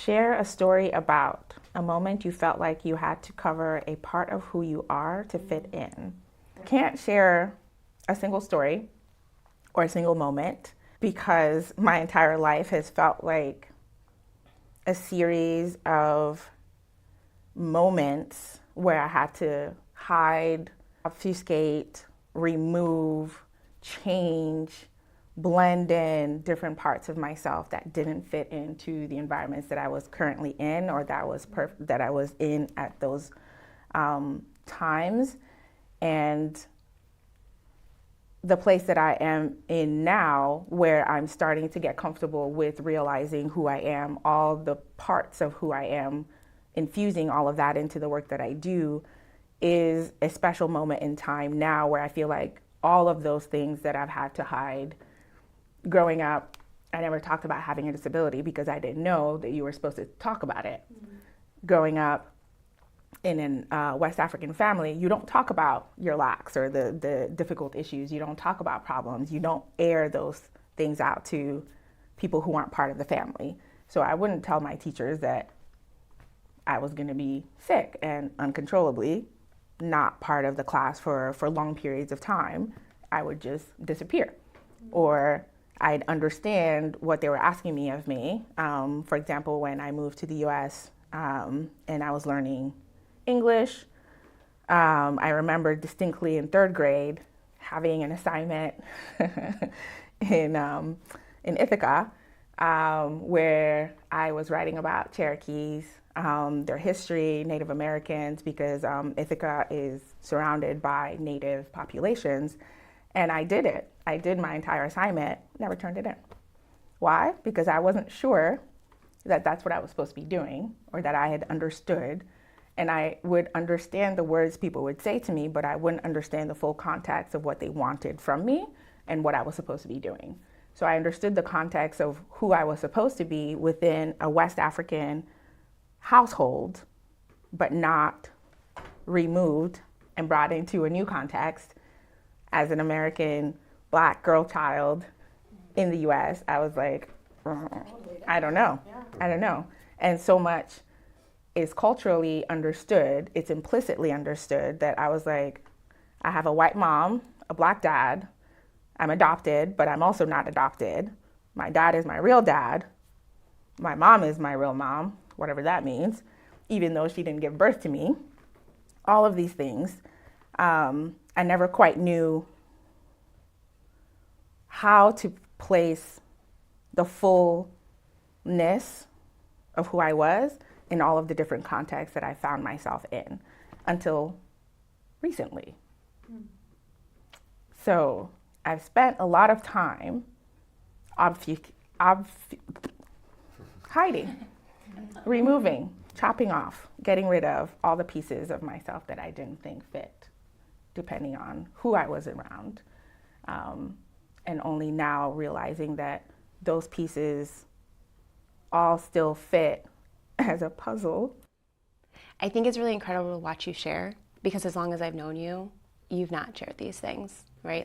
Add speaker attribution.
Speaker 1: Share a story about a moment you felt like you had to cover a part of who you are to fit in. Can't share a single story or a single moment because my entire life has felt like a series of moments where I had to hide, obfuscate, remove, change, blend in different parts of myself that didn't fit into the environments that I was currently in or that I was in at those times. And the place that I am in now, where I'm starting to get comfortable with realizing who I am, all the parts of who I am, infusing all of that into the work that I do, is a special moment in time now where I feel like all of those things that I've had to hide growing up, I never talked about having a disability because I didn't know that you were supposed to talk about it. Mm-hmm. Growing up in a West African family, you don't talk about your lacks or the difficult issues. You don't talk about problems. You don't air those things out to people who aren't part of the family. So I wouldn't tell my teachers that I was going to be sick and uncontrollably not part of the class for long periods of time. I would just disappear. Or I'd understand what they were asking me of me. For example, when I moved to the US and I was learning English, I remember distinctly in third grade having an assignment in Ithaca where I was writing about Cherokees, their history, Native Americans, because Ithaca is surrounded by Native populations. And I did it. I did my entire assignment, never turned it in. Why? Because I wasn't sure that that's what I was supposed to be doing or that I had understood. And I would understand the words people would say to me, but I wouldn't understand the full context of what they wanted from me and what I was supposed to be doing. So I understood the context of who I was supposed to be within a West African household, but not removed and brought into a new context. As an American Black girl child in the US, I was like, I don't know. I don't know. And so much is culturally understood, it's implicitly understood that I was like, I have a white mom, a Black dad, I'm adopted, but I'm also not adopted. My dad is my real dad. My mom is my real mom, whatever that means, even though she didn't give birth to me. All of these things. I never quite knew how to place the fullness of who I was in all of the different contexts that I found myself in until recently. So I've spent a lot of time hiding, removing, chopping off, getting rid of all the pieces of myself that I didn't think fit, depending on who I was around. And only now realizing that those pieces all still fit as a puzzle.
Speaker 2: I think it's really incredible to watch you share, because as long as I've known you, you've not shared these things.